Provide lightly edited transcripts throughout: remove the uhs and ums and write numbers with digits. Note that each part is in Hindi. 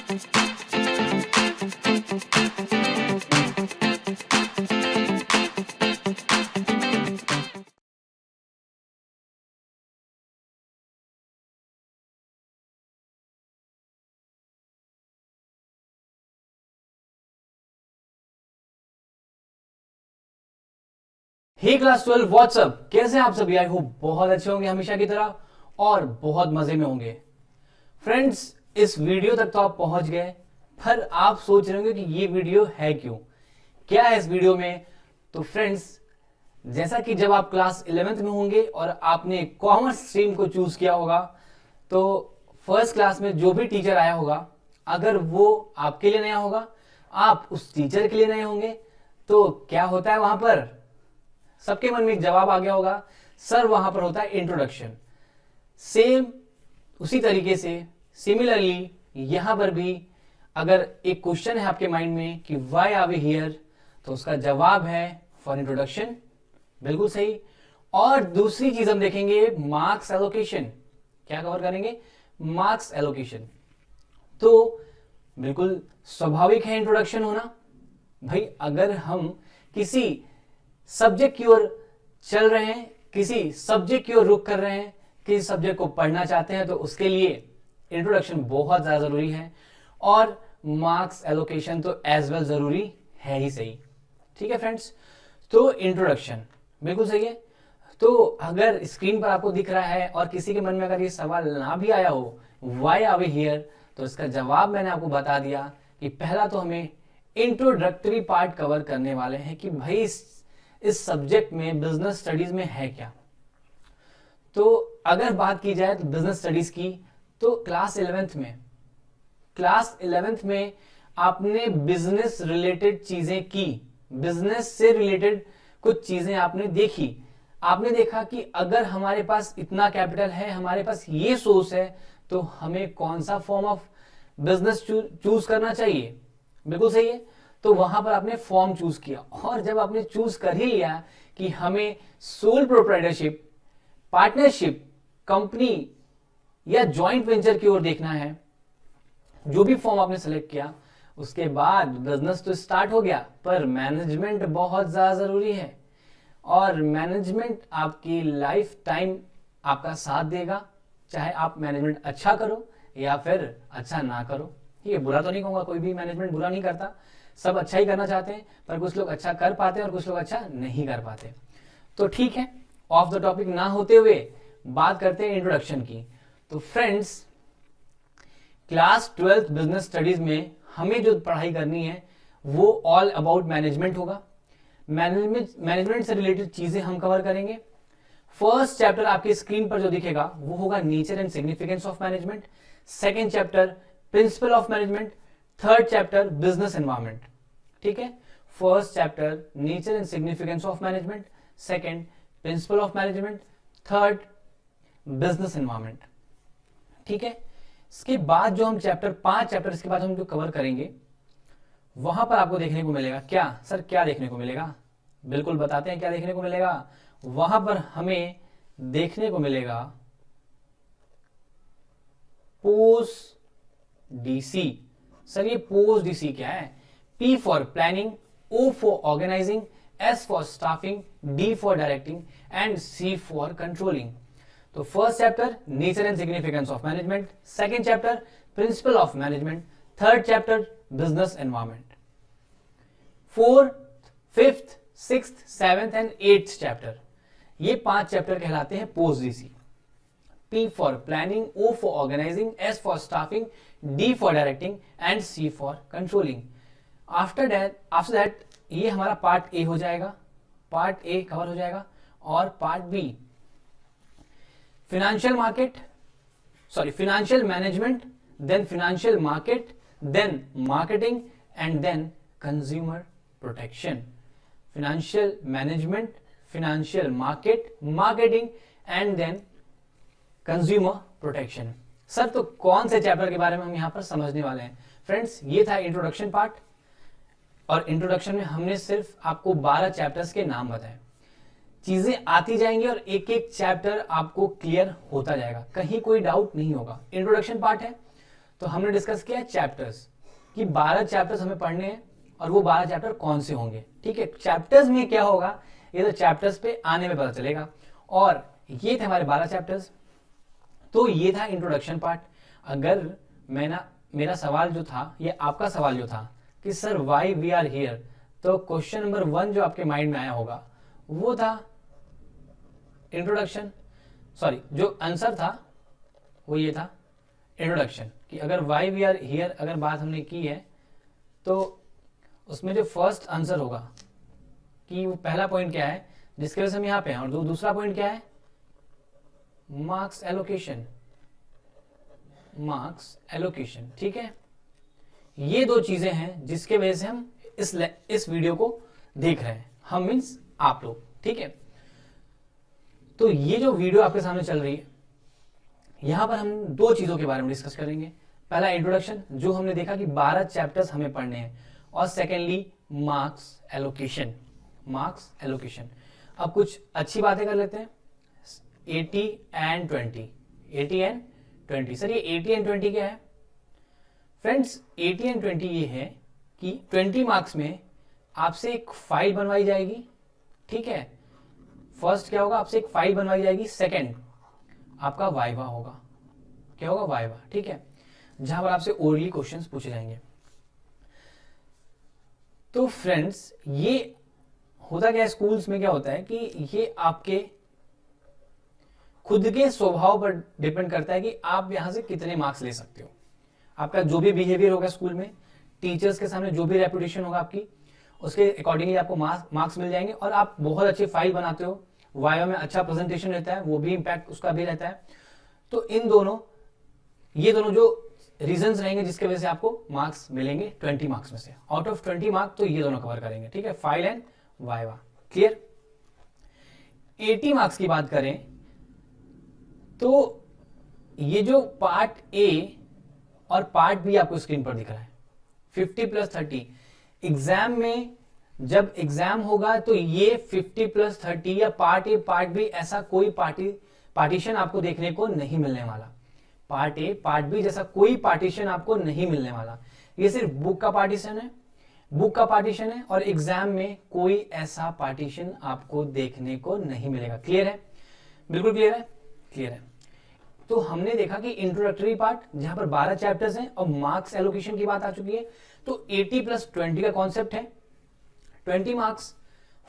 हे क्लास 12 व्हाट्सअप, कैसे हैं आप सभी? आई होप बहुत अच्छे होंगे हमेशा की तरह और बहुत मजे में होंगे। फ्रेंड्स, इस वीडियो तक तो आप पहुंच गए, पर आप सोच रहे होंगे कि ये वीडियो है क्यों, क्या है इस वीडियो में। तो फ्रेंड्स, जैसा कि जब आप क्लास 11th में होंगे और आपने कॉमर्स स्ट्रीम को चूज किया होगा, तो फर्स्ट क्लास में जो भी टीचर आया होगा, अगर वो आपके लिए नया होगा, आप उस टीचर के लिए नए होंगे, तो क्या होता है वहां पर? सबके मन में एक जवाब आ गया होगा, सर वहां पर होता है इंट्रोडक्शन। सेम उसी तरीके से सिमिलरली यहां पर भी अगर एक क्वेश्चन है आपके माइंड में कि व्हाई आर वी हियर, तो उसका जवाब है फॉर इंट्रोडक्शन। बिल्कुल सही। और दूसरी चीज हम देखेंगे मार्क्स एलोकेशन। क्या कवर करेंगे? Marks allocation. तो बिल्कुल स्वाभाविक है इंट्रोडक्शन होना। भाई, अगर हम किसी सब्जेक्ट की ओर चल रहे हैं, किसी सब्जेक्ट की ओर रुख कर रहे हैं, किसी सब्जेक्ट को पढ़ना चाहते हैं, तो उसके लिए इंट्रोडक्शन बहुत ज्यादा जरूरी है और मार्क्स एलोकेशन तो एज वेल जरूरी है ही सही। ठीक है फ्रेंड्स, तो इंट्रोडक्शन बिल्कुल सही है। तो अगर स्क्रीन पर आपको दिख रहा है और किसी के मन में अगर ये सवाल ना भी आया हो, व्हाई आर वी हियर, तो इसका जवाब मैंने आपको बता दिया कि पहला तो हमें इंट्रोडक्टरी पार्ट कवर करने वाले हैं कि भाई इस सब्जेक्ट में बिजनेस स्टडीज में है क्या। तो अगर बात की जाए तो बिजनेस स्टडीज की, तो क्लास 11th में आपने बिजनेस रिलेटेड चीजें की, बिजनेस से रिलेटेड कुछ चीजें आपने देखी। आपने देखा कि अगर हमारे पास इतना कैपिटल है, हमारे पास ये सोर्स है, तो हमें कौन सा फॉर्म ऑफ बिजनेस चूज करना चाहिए। बिल्कुल सही है। तो वहां पर आपने फॉर्म चूज किया, और जब आपने चूज कर ही लिया कि हमें सोल प्रोप्राइटरशिप, पार्टनरशिप, कंपनी या जॉइंट वेंचर की ओर देखना है, जो भी फॉर्म आपने सेलेक्ट किया, उसके बाद बिजनेस तो स्टार्ट हो गया, पर मैनेजमेंट बहुत ज्यादा जरूरी है। और मैनेजमेंट आपकी लाइफ टाइम आपका साथ देगा, चाहे आप मैनेजमेंट अच्छा करो या फिर अच्छा ना करो। ये बुरा तो नहीं कहूंगा, कोई भी मैनेजमेंट बुरा नहीं करता, सब अच्छा ही करना चाहते हैं, पर कुछ लोग अच्छा कर पाते हैं और कुछ लोग अच्छा नहीं कर पाते। तो ठीक है, ऑफ द टॉपिक ना होते हुए बात करते हैं इंट्रोडक्शन की। तो friends, class 12th business studies में हमें जो पढ़ाई करनी है वो ऑल अबाउट मैनेजमेंट होगा। मैनेजमेंट से रिलेटेड चीजें हम कवर करेंगे। फर्स्ट चैप्टर आपके स्क्रीन पर जो दिखेगा वो होगा nature and significance of management. Second chapter principle of management. Third chapter business environment. ठीक है, first chapter nature and significance of management, second principal of management, third business environment. ठीक है, इसके बाद जो हम चैप्टर 5 चैप्टर इसके बाद हम जो कवर करेंगे, वहां पर आपको देखने को मिलेगा क्या? सर क्या देखने को मिलेगा? बिल्कुल बताते हैं क्या देखने को मिलेगा। वहां पर हमें देखने को मिलेगा पोस्ट डीसी। सर ये पोस्ट डीसी क्या है? P for planning, O for organising, S for staffing, D for directing and C for controlling. तो first chapter nature and significance of management, second chapter principle of management, third chapter business environment. Fourth, fifth, sixth, seventh and eighth chapter, ये 5 चैप्टर कहलाते हैं post DC. P for planning, O for organising, S for staffing, D for directing and C for controlling. After that ये हमारा पार्ट ए हो जाएगा, पार्ट ए कवर हो जाएगा। और part B financial management, then financial market, then marketing and then consumer protection. Financial management, financial market, marketing and then consumer protection. Sir तो कौन से चैप्टर के बारे में हम यहां पर समझने वाले हैं? फ्रेंड्स, ये था इंट्रोडक्शन पार्ट, और इंट्रोडक्शन में हमने सिर्फ आपको 12 चैप्टर्स के नाम बताए। चीजें आती जाएंगी और एक एक चैप्टर आपको क्लियर होता जाएगा, कहीं कोई डाउट नहीं होगा। इंट्रोडक्शन पार्ट है, तो तो हमने डिस्कस किया चैप्टर्स कि 12 चैप्टर्स हमें पढ़ने हैं और वो 12 चैप्टर कौन से होंगे। ठीक है, चैप्टर्स में क्या होगा ये तो चैप्टर्स पे आने में पता चलेगा। और ये थे हमारे 12 चैप्टर्स। तो ये था इंट्रोडक्शन पार्ट। अगर मेरा सवाल जो था, ये आपका सवाल जो था कि sir why we are here, तो क्वेश्चन नंबर 1 जो आपके माइंड में आया होगा वो था इंट्रोडक्शन, सॉरी जो आंसर था वो ये था इंट्रोडक्शन, कि अगर वाई वी आर हियर अगर बात हमने की है तो उसमें जो फर्स्ट आंसर होगा कि वो पहला पॉइंट क्या है जिसके वजह से हम यहाँ पे हैं, और दूसरा पॉइंट क्या है, मार्क्स एलोकेशन, मार्क्स एलोकेशन। ठीक है, ये दो चीजें हैं जिसके वजह से हम इस वीडियो को देख रहे हैं, हम मीन्स आप लोग। ठीक है, तो ये जो वीडियो आपके सामने चल रही है यहां पर हम दो चीजों के बारे में डिस्कस करेंगे। पहला इंट्रोडक्शन, जो हमने देखा कि 12 चैप्टर्स हमें पढ़ने हैं, और secondly marks allocation, marks allocation. अब कुछ अच्छी बातें कर लेते हैं। 80 एंड 20, 80 एंड 20। सर ये 80 एंड 20 क्या है? फ्रेंड्स 80 एंड 20 ये है कि 20 मार्क्स में आपसे एक फाइल बनवाई जाएगी। ठीक है, फर्स्ट क्या होगा, आपसे एक फाइल बनवाई जाएगी। सेकंड आपका वाइवा होगा। क्या होगा? वाइवा। ठीक है, जहां पर आपसे ओरली क्वेश्चंस पूछे जाएंगे। तो फ्रेंड्स ये होता क्या है, स्कूल्स में क्या होता है कि ये आपके खुद के स्वभाव पर डिपेंड करता है कि आप यहां से कितने मार्क्स ले सकते हो। आपका जो भी बिहेवियर होगा स्कूल में, टीचर्स के सामने जो भी रेपुटेशन होगा आपकी, उसके अकॉर्डिंगली आपको मार्क्स मिल जाएंगे। और आप बहुत अच्छी फाइल बनाते हो, वाइवा में अच्छा प्रेजेंटेशन रहता है, वो भी इंपैक्ट उसका भी रहता है। तो इन दोनों, ये दोनों जो रीजंस रहेंगे जिसके वजह से आपको मार्क्स मिलेंगे 20 मार्क्स में से। आउट ऑफ 20 मार्क्स तो ये दोनों कवर करेंगे। ठीक है, file and viva. Clear? 80 marks की बात करें तो ये जो पार्ट ए और पार्ट बी आपको स्क्रीन पर दिख रहा है, 50 + 30। एग्जाम में जब एग्जाम होगा तो ये 50 + 30 या पार्ट ए पार्ट बी ऐसा कोई पार्टीशन आपको देखने को नहीं मिलने वाला। पार्ट ए पार्ट बी जैसा कोई पार्टीशन आपको नहीं मिलने वाला। ये सिर्फ बुक का पार्टीशन है, बुक का पार्टीशन है, और एग्जाम में कोई ऐसा पार्टीशन आपको देखने को नहीं मिलेगा। क्लियर है? बिल्कुल क्लियर है? क्लियर है। तो हमने देखा कि इंट्रोडक्टरी पार्ट जहां पर 12 चैप्टर्स हैं और मार्क्स एलोकेशन की बात आ चुकी है। तो 80 + 20 का कॉन्सेप्ट है। 20 मार्क्स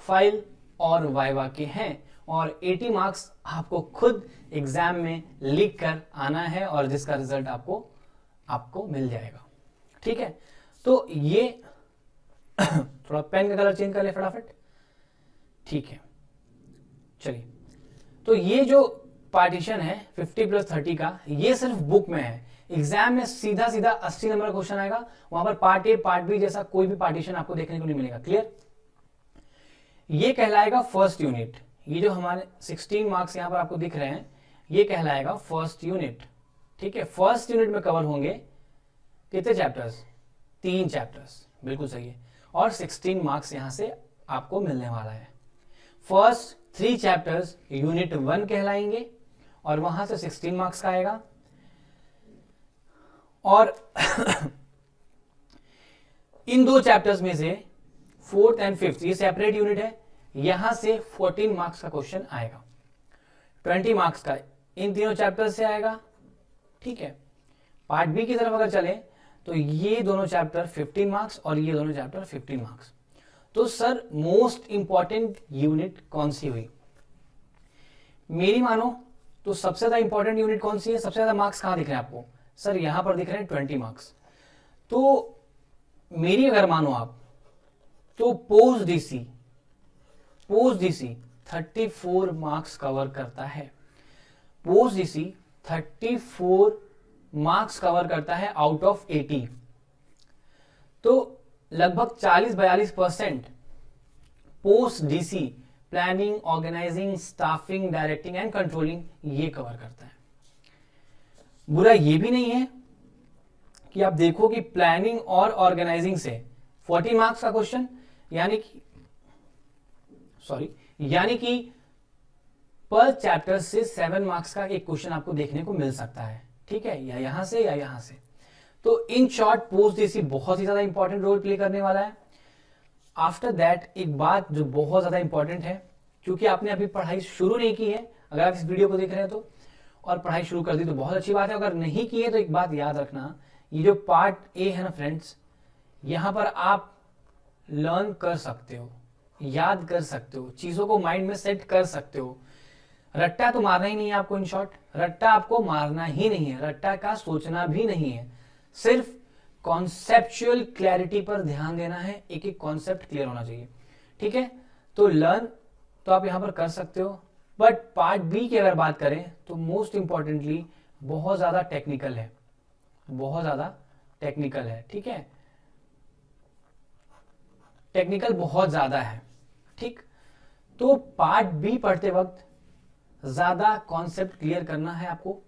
फाइल और वाइवा के हैं, और 80 मार्क्स आपको खुद एग्जाम में लिख कर आना है, और जिसका रिजल्ट आपको मिल जाएगा। ठीक है, तो ये थोड़ा पेन का कलर चेंज कर ले फटाफट। ठीक है, चलिए। तो ये जो पार्टीशन है 50 + 30 का, ये सिर्फ बुक में है। एग्जाम में सीधा 80 नंबर का क्वेश्चन आएगा, वहां पर पार्ट ए पार्ट बी जैसा कोई भी पार्टीशन आपको देखने को नहीं मिलेगा। क्लियर? ये कहलाएगा फर्स्ट यूनिट। ये जो हमारे 16 मार्क्स यहां पर आपको दिख रहे हैं, ये कहलाएगा फर्स्ट यूनिट। ठीक है, फर्स्ट यूनिट में कवर होंगे कितने चैप्टर्स? 3 चैप्टर्स। बिल्कुल सही है, और 16 मार्क्स यहां से आपको मिलने वाला है। फर्स्ट 3 चैप्टर्स यूनिट 1 कहलाएंगे, और वहां से 16 मार्क्स का आएगा। और इन 2 चैप्टर्स में से 4th एंड 5th ये सेपरेट यूनिट है, यहां से 14 मार्क्स का क्वेश्चन आएगा। 20 मार्क्स का इन तीनों चैप्टर से आएगा। ठीक है, पार्ट बी की तरफ अगर चले तो ये दोनों चैप्टर 15 मार्क्स और ये दोनों चैप्टर 15 मार्क्स। तो सर मोस्ट इंपॉर्टेंट यूनिट कौन सी हुई? मेरी मानो तो सबसे ज्यादा इंपॉर्टेंट यूनिट कौन सी है? सबसे ज्यादा मार्क्स कहां दिख रहे हैं आपको? सर यहां पर दिख रहे हैं 20 मार्क्स। तो मेरी अगर मानो आप, तो पोस्ट डीसी 34 मार्क्स कवर करता है। पोस्ट डीसी 34 मार्क्स कवर करता है आउट ऑफ 80। तो लगभग 40-42% post DC planning, organising, staffing, directing and controlling ये कवर करता है। बुरा ये भी नहीं है कि आप देखो कि प्लानिंग और ऑर्गेनाइजिंग से 40 मार्क्स का क्वेश्चन, यानी कि पर चैप्टर से 7 मार्क्स का एक क्वेश्चन आपको देखने को मिल सकता है। ठीक है, या यहां से या यहां से। तो इन शॉर्ट पोस्ट डीसी बहुत ही ज्यादा इंपॉर्टेंट रोल प्ले करने वाला है। आफ्टर दैट एक बात जो बहुत ज्यादा इंपॉर्टेंट है, क्योंकि आपने अभी पढ़ाई शुरू नहीं की है, अगर आप इस वीडियो को देख रहे हैं तो, और पढ़ाई शुरू कर दी तो बहुत अच्छी बात है, अगर नहीं की है तो एक बात याद रखना, ये जो पार्ट ए है ना फ्रेंड्स, यहां पर आप लर्न कर सकते हो, याद कर सकते हो, चीजों को माइंड में सेट कर सकते हो। रट्टा तो मारना ही नहीं है आपको, इन शॉर्ट रट्टा आपको मारना ही नहीं है, रट्टा का सोचना भी नहीं है, सिर्फ कॉन्सेप्चुअल क्लैरिटी पर ध्यान देना है, एक एक कॉन्सेप्ट क्लियर होना चाहिए, ठीक है। तो लर्न तो आप यहां पर कर सकते हो, बट पार्ट बी की अगर बात करें तो मोस्ट इंपॉर्टेंटली बहुत ज्यादा टेक्निकल है, बहुत ज्यादा टेक्निकल है, ठीक है, टेक्निकल बहुत ज्यादा है, ठीक। तो पार्ट बी पढ़ते वक्त ज्यादा कॉन्सेप्ट क्लियर करना है आपको,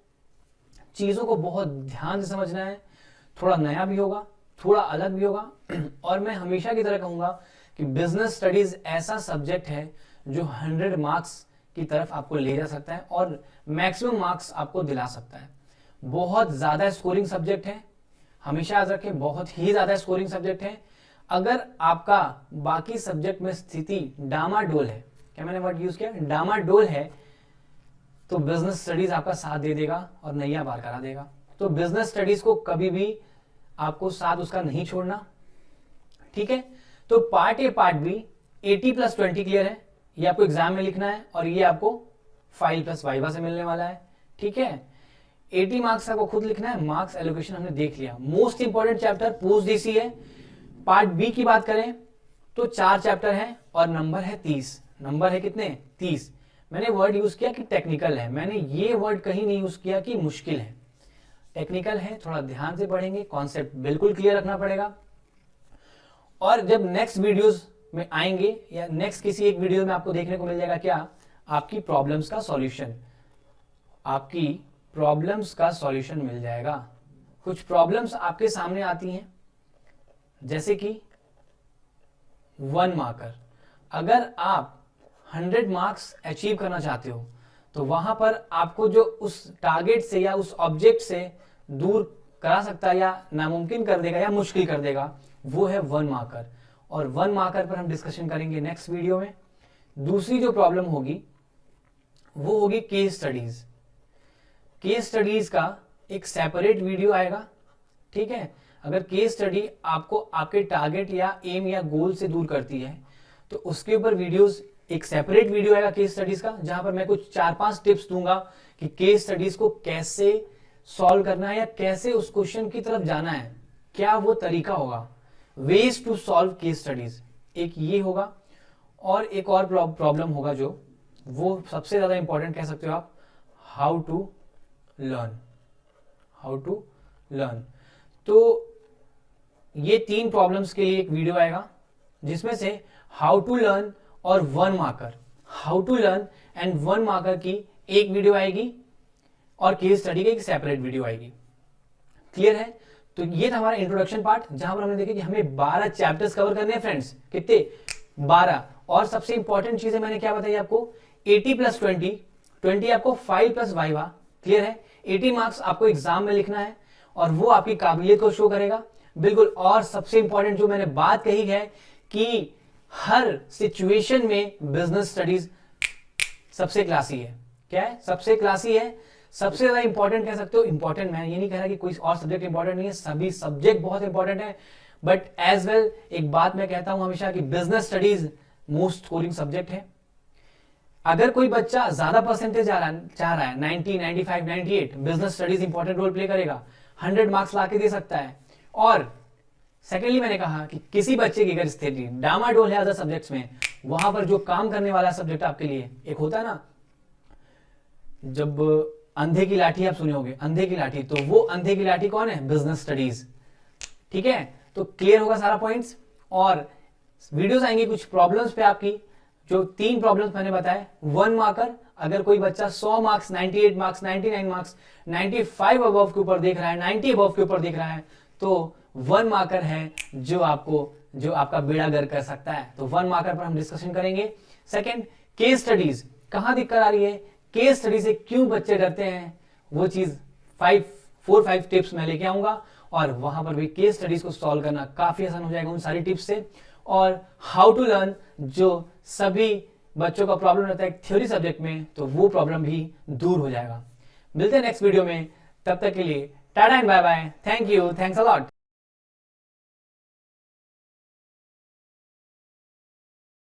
चीजों को बहुत ध्यान से समझना है, थोड़ा नया भी होगा, थोड़ा अलग भी होगा। और मैं हमेशा की तरह कहूंगा कि बिजनेस स्टडीज ऐसा सब्जेक्ट है जो 100 मार्क्स की तरफ आपको ले जा सकता है और मैक्सिमम मार्क्स आपको दिला सकता है। बहुत ज्यादा स्कोरिंग सब्जेक्ट है, हमेशा याद रखें, बहुत ही ज्यादा स्कोरिंग सब्जेक्ट है। अगर आपका बाकी सब्जेक्ट में स्थिति डामाडोल है, क्या मैंने वर्ड यूज किया, डामाडोल है, तो बिजनेस स्टडीज आपका साथ दे देगा और नैया पार करा देगा। तो बिजनेस स्टडीज को कभी भी आपको साथ उसका नहीं छोड़ना, ठीक है। तो part A part B 80+20 clear है, ये आपको एग्जाम में लिखना है और ये आपको फाइल प्लस वाइवा से मिलने वाला है, ठीक है। 80 मार्क्स आपको खुद लिखना है, मार्क्स एलोकेशन हमने देख लिया। Most important chapter post DC है। पार्ट बी की बात करें तो 4 चैप्टर है और नंबर है 30। नंबर है कितने, 30। मैंने वर्ड यूज किया कि टेक्निकल है, मैंने ये वर्ड कहीं नहीं यूज किया कि मुश्किल है, टेक्निकल है, थोड़ा ध्यान से पढ़ेंगे, कॉन्सेप्ट बिल्कुल क्लियर रखना पड़ेगा। और जब नेक्स्ट वीडियोस में आएंगे या नेक्स्ट किसी एक वीडियो में आपको देखने को मिल जाएगा क्या, आपकी प्रॉब्लम्स का सॉल्यूशन, आपकी प्रॉब्लम्स का सॉल्यूशन मिल जाएगा। कुछ प्रॉब्लम्स आपके सामने आती हैं जैसे कि 1 मार्कर, अगर आप 100 मार्क्स अचीव करना चाहते हो तो वहां पर आपको जो उस टारगेट से या उस ऑब्जेक्ट से दूर करा सकता है या नामुमकिन कर देगा या मुश्किल कर देगा, वो है 1 मार्कर। और 1 मार्कर पर हम डिस्कशन करेंगे नेक्स्ट वीडियो में। दूसरी जो प्रॉब्लम होगी वो होगी केस स्टडीज। केस स्टडीज का एक सेपरेट वीडियो आएगा, ठीक है। अगर केस स्टडी आपको आपके टारगेट या एम या गोल से दूर करती है तो उसके ऊपर वीडियोस, एक सेपरेट वीडियो आएगा केस स्टडीज का, जहां पर मैं कुछ 4-5 टिप्स दूंगा कि केस स्टडीज को कैसे सॉल्व करना है या कैसे उस क्वेश्चन की तरफ जाना है, क्या वो तरीका होगा, ways to solve case studies, एक ये होगा। और एक और प्रॉब्लम होगा जो वो सबसे ज्यादा इंपॉर्टेंट कह सकते हो आप, how to learn, how to learn. तो ये 3 प्रॉब्लम्स के लिए एक वीडियो आएगा जिसमें से हाउ टू लर्न और 1 marker, how to learn and 1 marker की एक वीडियो आएगी और केस स्टडी की एक सेपरेट वीडियो आएगी। क्लियर है। तो ये था हमारा इंट्रोडक्शन पार्ट, जहां पर हमने देखा कि हमें 12 चैप्टर्स कवर करने हैं फ्रेंड्स, कितने, 12। और सबसे इंपॉर्टेंट चीज है, मैंने क्या बताई आपको, 80+20, 20 आपको फाइल प्लस वाइवा, क्लियर है। 80 मार्क्स आपको एग्जाम में लिखना है और वो आपकी काबिलियत को शो करेगा, बिल्कुल। और सबसे इंपॉर्टेंट जो मैंने बात कही है कि हर सिचुएशन में बिजनेस स्टडीज सबसे क्लासी है। क्या है, सबसे क्लासी है, सबसे ज्यादा इंपॉर्टेंट कह सकते हो। इंपॉर्टेंट मैं ये नहीं कह रहा कि कोई और सब्जेक्ट इंपॉर्टेंट नहीं है, सभी सब्जेक्ट बहुत इंपॉर्टेंट है, बट एज वेल एक बात मैं कहता हूं हमेशा कि business studies most scoring subject है। अगर कोई बच्चा ज्यादा परसेंटेज चाह रहा है 90, 95, 98, business studies important role play करेगा, 100 मार्क्स लाके दे सकता है। और सेकेंडली मैंने कहा कि किसी बच्चे की अगर स्थिति डामाडोल है अदर सब्जेक्ट्स में, वहां पर जो काम करने वाला सब्जेक्ट आपके लिए, एक होता है ना जब अंधे की लाठी आप सुने होंगे, अंधे की लाठी, तो वो अंधे की लाठी कौन है, बिजनेस स्टडीज, ठीक है। तो क्लियर होगा सारा पॉइंट्स। और वीडियोस आएंगे कुछ प्रॉब्लम्स पे आपकी, जो 3 प्रॉब्लम्स मैंने बताए। 1 मार्कर, अगर कोई बच्चा 100 मार्क्स, 98 मार्क्स, 99 मार्क्स, 95 अबव के ऊपर देख रहा है, 90 अबव के ऊपर देख रहा है, तो 1 मार्कर है जो आपका बेड़ा गर्क कर सकता है। तो 1 मार्कर पर हम डिस्कशन करेंगे। सेकंड, केस स्टडीज, कहां दिक्कत आ रही है, केस स्टडी से क्यों बच्चे डरते हैं, वो चीज 4-5 टिप्स मैं लेके आऊंगा। और वहां पर भी केस स्टडीज को सॉल्व करना काफी आसान हो जाएगा उन सारी टिप्स से। और हाउ टू लर्न, जो सभी बच्चों का प्रॉब्लम रहता है थ्योरी सब्जेक्ट में, तो वो प्रॉब्लम भी दूर हो जाएगा। मिलते हैं नेक्स्ट वीडियो में, तब तक के लिए tata and bye bye. Thank you, thanks a lot.